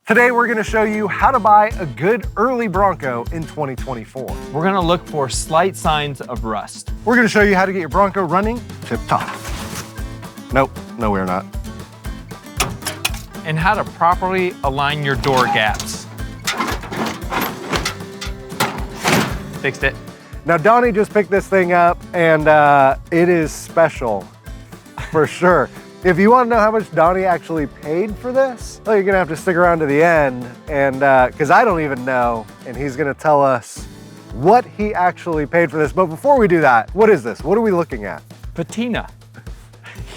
Today we're going to show you how to buy a good early Bronco in 2024. We're going to look for slight signs of rust. We're going to show you how to get your Bronco running tip-top. Nope, no we're not. And how to properly align your door gaps. Fixed it. Now Donnie just picked this thing up and it is special for sure. If you want to know how much Donnie actually paid for this, well, you're gonna have to stick around to the end, and because I don't even know, and he's gonna tell us what he actually paid for this. But before we do that, what is this? What are we looking at? Patina.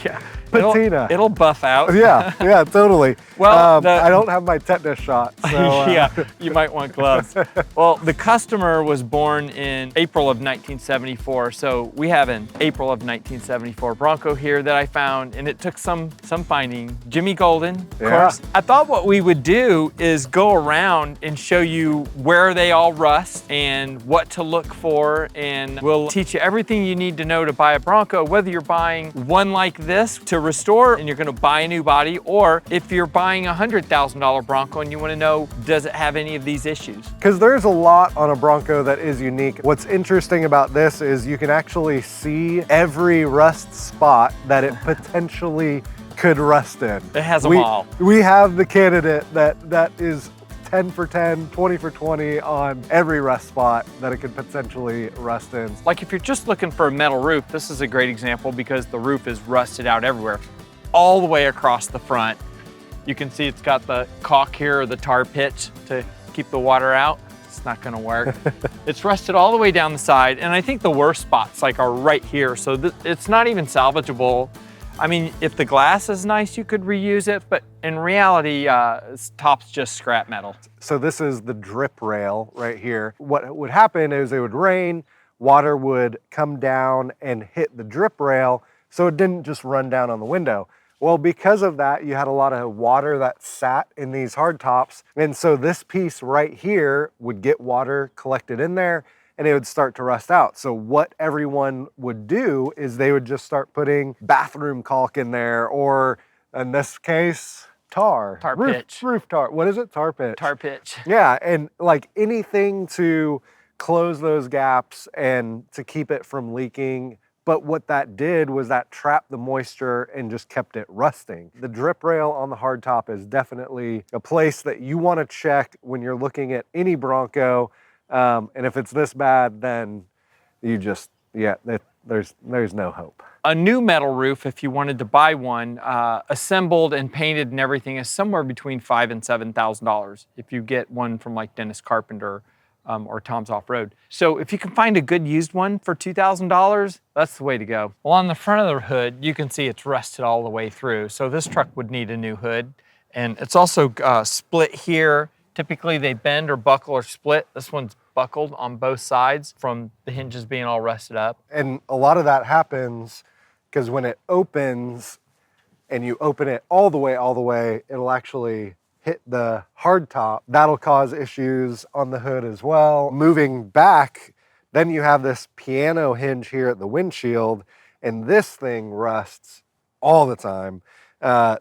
Yeah. Patina. It'll buff out. Yeah, yeah, totally. Well, I don't have my tetanus shot, so yeah, you might want gloves. Well, the customer was born in April of 1974, so we have an April of 1974 Bronco here that I found, and it took some finding. Jimmy Golden, of course. I thought what we would do is go around and show you where they all rust and what to look for, and we'll teach you everything you need to know to buy a Bronco, whether you're buying one like this to restore and you're gonna buy a new body, or if you're buying a $100,000 Bronco and you wanna know, does it have any of these issues? Because there's a lot on a Bronco that is unique. What's interesting about this is you can actually see every rust spot that it potentially could rust in. It has them all. We have the candidate that is 10 for 10, 20 for 20 on every rust spot that it could potentially rust in. Like if you're just looking for a metal roof, this is a great example because the roof is rusted out everywhere, all the way across the front. You can see it's got the caulk here, or the tar pitch to keep the water out. It's not gonna work. It's rusted all the way down the side, and I think the worst spots are right here, so it's not even salvageable. I mean, if the glass is nice, you could reuse it, but in reality, top's just scrap metal. So this is the drip rail right here. What would happen is it would rain, water would come down and hit the drip rail, so it didn't just run down on the window. Well, because of that, you had a lot of water that sat in these hard tops, and so this piece right here would get water collected in there, and it would start to rust out. So what everyone would do is they would just start putting bathroom caulk in there, or in this case, tar. Pitch. Roof tar. What is it? Tar pitch. Tar pitch. Yeah, and like anything to close those gaps and to keep it from leaking. But what that did was that trapped the moisture and just kept it rusting. The drip rail on the hardtop is definitely a place that you want to check when you're looking at any Bronco. And if it's this bad, then you just, there's no hope. A new metal roof, if you wanted to buy one, assembled and painted and everything, is somewhere between $5,000 and $7,000 if you get one from like Dennis Carpenter or Tom's Off-Road. So if you can find a good used one for $2,000, that's the way to go. Well, on the front of the hood, you can see it's rusted all the way through. So this truck would need a new hood. And it's also split here. Typically they bend or buckle or split. This one's buckled on both sides from the hinges being all rusted up. And a lot of that happens because when it opens and you open it all the way, it'll actually hit the hardtop. That'll cause issues on the hood as well. Moving back, then you have this piano hinge here at the windshield, and this thing rusts all the time.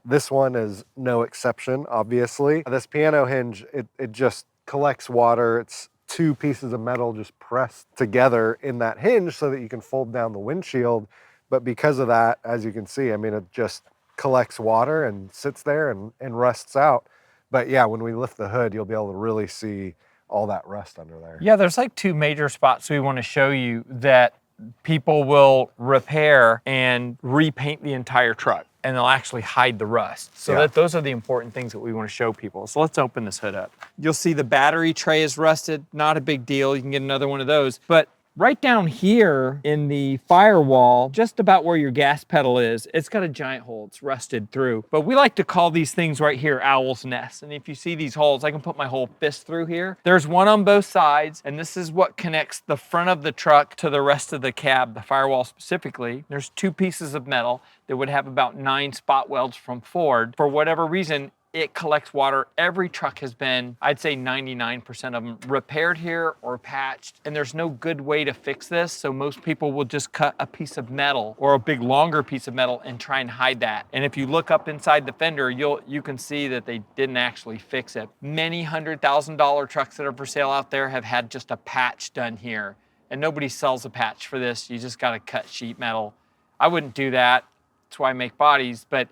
This one is no exception, obviously. This piano hinge, it just collects water. It's two pieces of metal just pressed together in that hinge so that you can fold down the windshield. But because of that, as you can see, I mean, it just collects water and sits there and rusts out. But yeah, when we lift the hood, you'll be able to really see all that rust under there. Yeah, there's like two major spots we want to show you that people will repair and repaint the entire truck, and they'll actually hide the rust. So those are the important things that we want to show people. So let's open this hood up. You'll see the battery tray is rusted, not a big deal. You can get another one of those. But right down here in the firewall, just about where your gas pedal is, it's got a giant hole. It's rusted through. But we like to call these things right here owl's nests. And if you see these holes, I can put my whole fist through here. There's one on both sides, and this is what connects the front of the truck to the rest of the cab, the firewall specifically. There's two pieces of metal that would have about 9 spot welds from Ford. For whatever reason, it collects water. Every truck has been, I'd say 99% of them, repaired here or patched, and there's no good way to fix this, so most people will just cut a piece of metal or a big longer piece of metal and try and hide that. And if you look up inside the fender, you can see that they didn't actually fix it. Many $100,000 trucks that are for sale out there have had just a patch done here, and nobody sells a patch for this. You just gotta cut sheet metal. I wouldn't do that. That's why I make bodies, but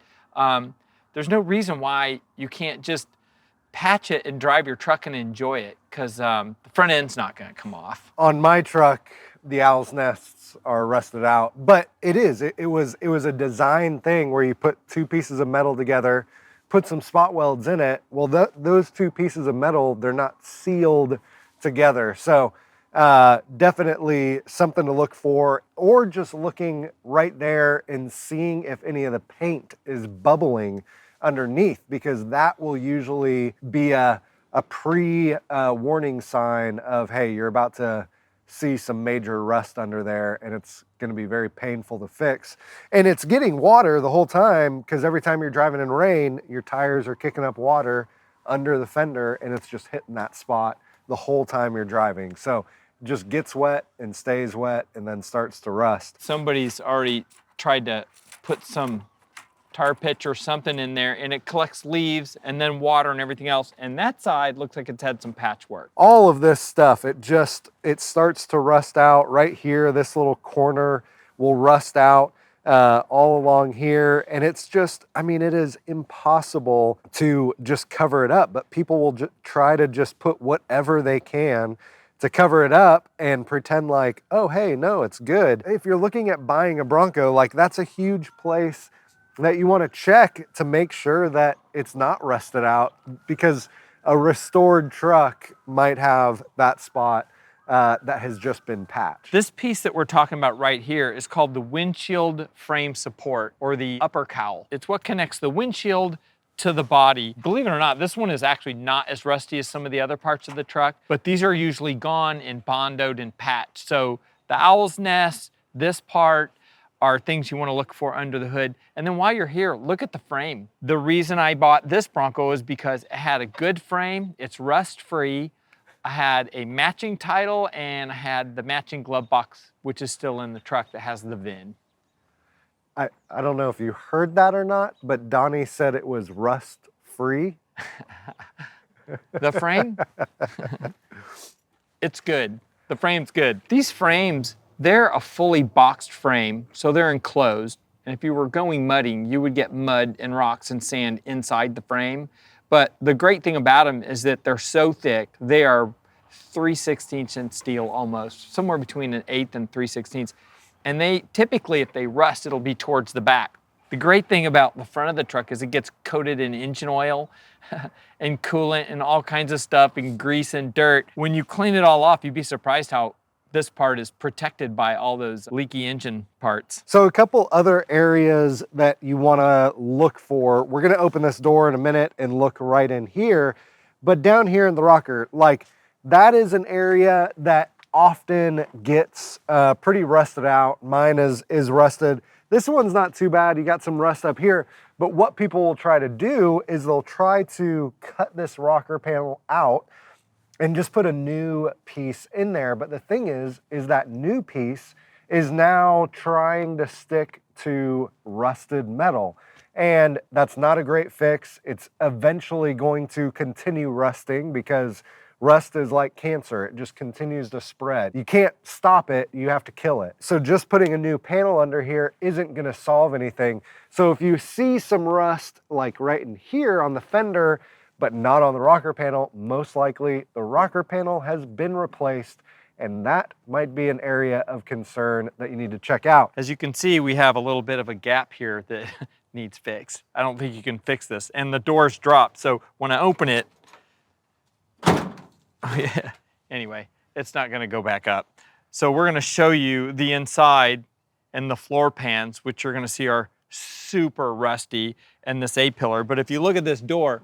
there's no reason why you can't just patch it and drive your truck and enjoy it, because the front end's not gonna come off. On my truck, the owl's nests are rusted out, but it was a design thing where you put two pieces of metal together, put some spot welds in it. Well, those two pieces of metal, they're not sealed together. So definitely something to look for, or just looking right there and seeing if any of the paint is bubbling underneath, because that will usually be a pre-warning sign of, hey, you're about to see some major rust under there, and it's going to be very painful to fix. And it's getting water the whole time, because every time you're driving in rain, your tires are kicking up water under the fender, and it's just hitting that spot the whole time you're driving. So it just gets wet and stays wet and then starts to rust. Somebody's already tried to put some tar pitch or something in there, and it collects leaves and then water and everything else, and that side looks like it's had some patchwork. All of this stuff, it starts to rust out right here. This little corner will rust out all along here, and it's just, I mean, it is impossible to just cover it up, but people will try to just put whatever they can to cover it up and pretend like, oh, hey, no, it's good. If you're looking at buying a Bronco, like, that's a huge place that you want to check to make sure that it's not rusted out, because a restored truck might have that spot that has just been patched. This piece that we're talking about right here is called the windshield frame support, or the upper cowl. It's what connects the windshield to the body. Believe it or not, this one is actually not as rusty as some of the other parts of the truck, but these are usually gone and bondoed and patched. So the owl's nest, this part, are things you want to look for under the hood. And then while you're here, look at the frame. The reason I bought this Bronco is because it had a good frame, it's rust-free, I had a matching title, and I had the matching glove box, which is still in the truck, that has the VIN. I don't know if you heard that or not, but Donnie said it was rust-free. The frame? It's good. The frame's good. These frames, they're a fully boxed frame, so they're enclosed. And if you were going mudding, you would get mud and rocks and sand inside the frame. But the great thing about them is that they're so thick, they are 3/16 inch steel almost, somewhere between an 1/8 and 3/16. And they typically, if they rust, it'll be towards the back. The great thing about the front of the truck is it gets coated in engine oil and coolant and all kinds of stuff and grease and dirt. When you clean it all off, you'd be surprised how this part is protected by all those leaky engine parts. So a couple other areas that you want to look for. We're going to open this door in a minute and look right in here, but down here in the rocker, like, that is an area that often gets pretty rusted out. Mine is rusted. This one's not too bad. You got some rust up here, but what people will try to do is they'll try to cut this rocker panel out and just put a new piece in there. But the thing is that new piece is now trying to stick to rusted metal. And that's not a great fix. It's eventually going to continue rusting, because rust is like cancer. It just continues to spread. You can't stop it, you have to kill it. So just putting a new panel under here isn't gonna solve anything. So if you see some rust like right in here on the fender, but not on the rocker panel, most likely the rocker panel has been replaced, and that might be an area of concern that you need to check out. As you can see, we have a little bit of a gap here that needs fixed. I don't think you can fix this. And the door's dropped, so when I open it, oh yeah, anyway, it's not gonna go back up. So we're gonna show you the inside and the floor pans, which you're gonna see are super rusty, and this A-pillar. But if you look at this door,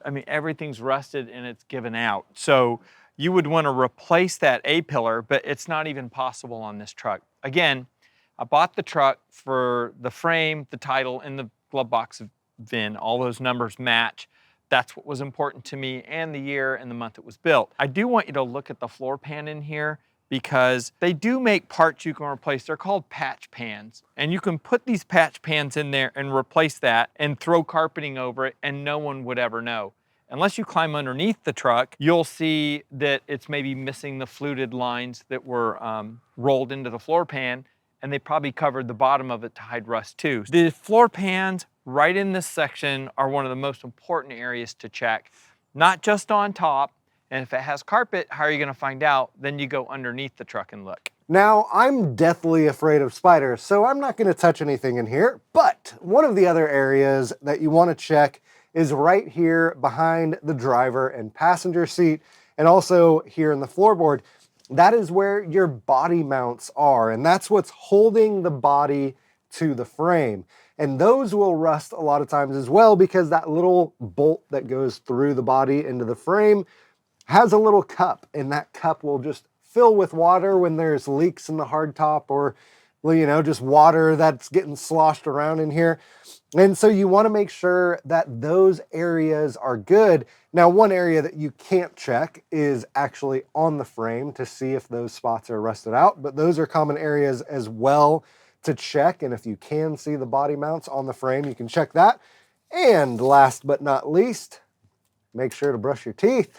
I mean, everything's rusted and it's given out. So you would want to replace that A-pillar, but it's not even possible on this truck. Again, I bought the truck for the frame, the title, and the glove box VIN. All those numbers match. That's what was important to me, and the year and the month it was built. I do want you to look at the floor pan in here because they do make parts you can replace. They're called patch pans. And you can put these patch pans in there and replace that and throw carpeting over it and no one would ever know. Unless you climb underneath the truck, you'll see that it's maybe missing the fluted lines that were rolled into the floor pan, and they probably covered the bottom of it to hide rust too. The floor pans right in this section are one of the most important areas to check, not just on top. And if it has carpet, how are you gonna find out? Then you go underneath the truck and look. Now, I'm deathly afraid of spiders, so I'm not gonna touch anything in here, but one of the other areas that you wanna check is right here behind the driver and passenger seat, and also here in the floorboard. That is where your body mounts are, and that's what's holding the body to the frame. And those will rust a lot of times as well because that little bolt that goes through the body into the frame has a little cup, and that cup will just fill with water when there's leaks in the hardtop or, you know, just water that's getting sloshed around in here. And so you want to make sure that those areas are good. Now, one area that you can't check is actually on the frame to see if those spots are rusted out, but those are common areas as well to check. And if you can see the body mounts on the frame, you can check that. And last but not least, make sure to brush your teeth.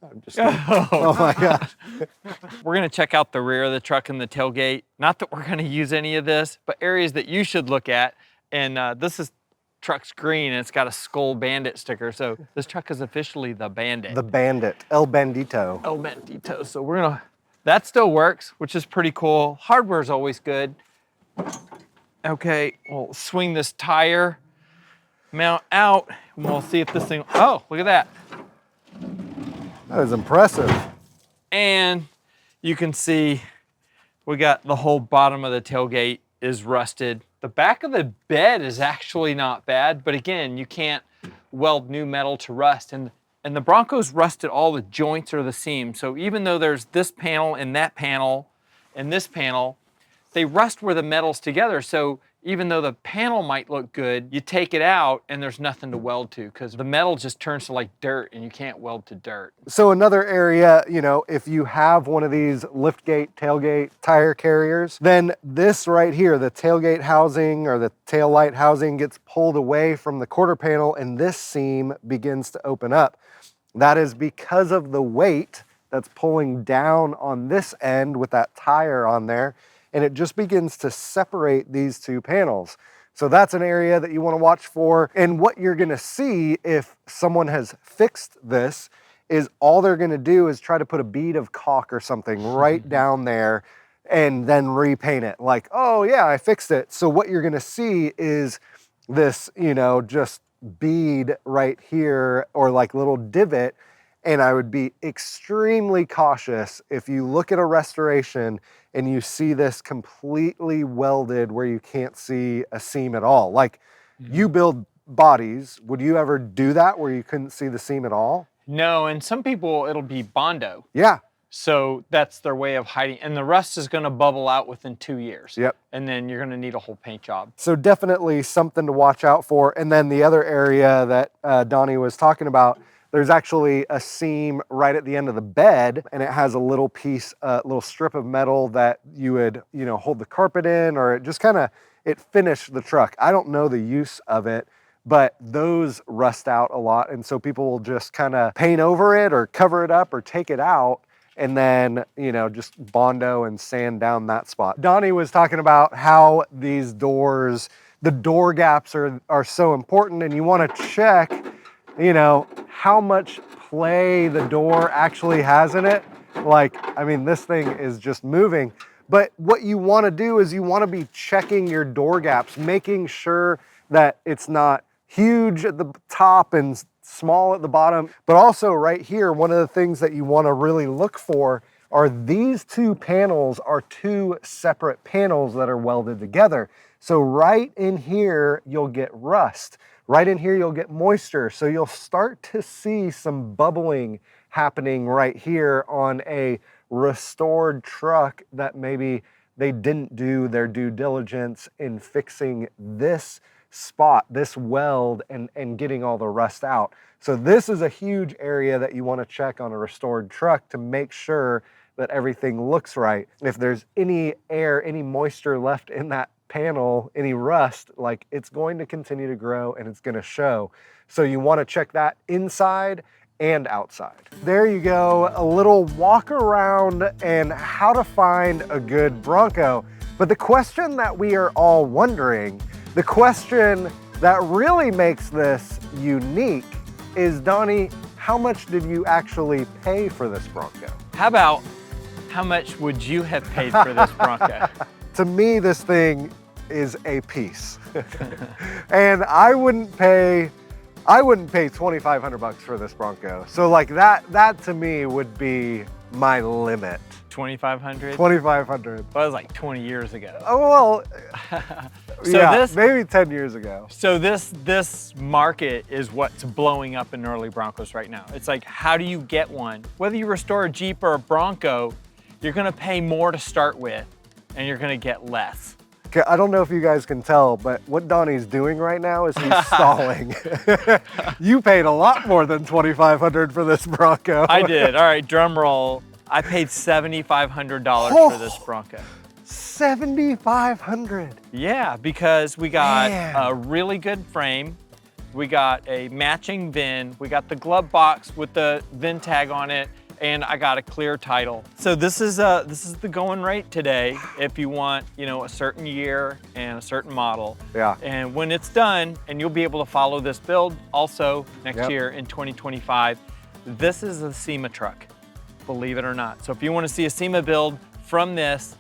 I'm just kidding. Oh my gosh. We're gonna check out the rear of the truck and the tailgate. Not that we're gonna use any of this, but areas that you should look at. And this is truck's green and it's got a skull bandit sticker. So this truck is officially the Bandit. The Bandit, El Bandito. El Bandito. So we're gonna, that still works, which is pretty cool. Hardware is always good. Okay, we'll swing this tire mount out and we'll see if this thing, oh, look at that. That is impressive. And you can see we got the whole bottom of the tailgate is rusted. The back of the bed is actually not bad, but again, you can't weld new metal to rust. And the Bronco's rusted all the joints or the seams. So even though there's this panel and that panel and this panel, they rust where the metal's together. So even though the panel might look good, you take it out and there's nothing to weld to because the metal just turns to like dirt and you can't weld to dirt. So another area, you know, if you have one of these liftgate, tailgate tire carriers, then this right here, the tailgate housing or the tail light housing gets pulled away from the quarter panel and this seam begins to open up. That is because of the weight that's pulling down on this end with that tire on there, and it just begins to separate these two panels. So that's an area that you want to watch for. And what you're going to see if someone has fixed this is all they're going to do is try to put a bead of caulk or something right down there and then repaint it like, oh yeah, I fixed it. So what you're going to see is this, you know, just bead right here or like little divot. And I would be extremely cautious if you look at a restoration and you see this completely welded where you can't see a seam at all. Like you build bodies, would you ever do that where you couldn't see the seam at all? No, and some people, it'll be Bondo. Yeah. So that's their way of hiding. And the rust is gonna bubble out within 2 years. Yep. And then you're gonna need a whole paint job. So definitely something to watch out for. And then the other area that Donnie was talking about, there's actually a seam right at the end of the bed, and it has a little piece, little strip of metal that you would, you know, hold the carpet in, or it just kind of, it finished the truck. I don't know the use of it, but those rust out a lot. And so people will just kind of paint over it or cover it up or take it out and then, you know, just Bondo and sand down that spot. Donnie was talking about how these doors, the door gaps are so important, and you want to check, you know, how much play the door actually has in it. Like, I mean, this thing is just moving. But what you want to do is you want to be checking your door gaps, making sure that it's not huge at the top and small at the bottom. But also right here, one of the things that you want to really look for are these two panels are two separate panels that are welded together. So right in here, you'll get rust. Right in here, you'll get moisture. So you'll start to see some bubbling happening right here on a restored truck that maybe they didn't do their due diligence in fixing this spot, this weld, and getting all the rust out. So this is a huge area that you want to check on a restored truck to make sure that everything looks right. If there's any air, any moisture left in that panel, any rust, like it's going to continue to grow and it's going to show. So you want to check that inside and outside. There you go, a little walk around and how to find a good Bronco. But the question that we are all wondering, the question that really makes this unique is, Donnie, how much did you actually pay for this Bronco? How about, how much would you have paid for this Bronco? To me, this thing is a piece. And I wouldn't pay 2,500 bucks for this Bronco. So like that to me would be my limit. 2,500? 2,500. Well, that was like 20 years ago. Oh, well, So yeah, maybe 10 years ago. So this market is what's blowing up in early Broncos right now. It's like, how do you get one? Whether you restore a Jeep or a Bronco, you're gonna pay more to start with, and you're gonna get less. Okay, I don't know if you guys can tell, but what Donnie's doing right now is he's stalling. You paid a lot more than 2,500 for this Bronco. I did. All right, drum roll. I paid $7,500 for this Bronco. 7,500. Yeah, because we got Man. a really good frame. We got a matching VIN. We got the glove box with the VIN tag on it, and I got a clear title. So this is the going rate today if you want, you know, a certain year and a certain model. Yeah. And when it's done, and you'll be able to follow this build also next year in 2025, this is a SEMA truck, believe it or not. So if you want to see a SEMA build from this,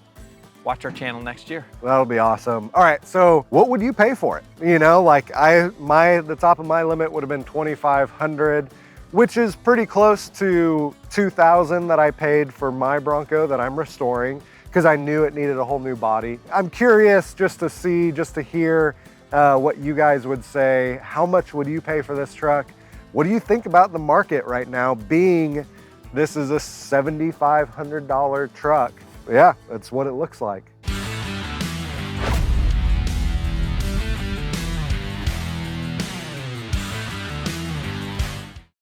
watch our channel next year. That'll be awesome. All right, so what would you pay for it? You know, like the top of my limit would have been 2,500, which is pretty close to 2,000 that I paid for my Bronco that I'm restoring because I knew it needed a whole new body. I'm curious just to hear what you guys would say. How much would you pay for this truck? What do you think about the market right now, being this is a $7,500 truck? Yeah, that's what it looks like.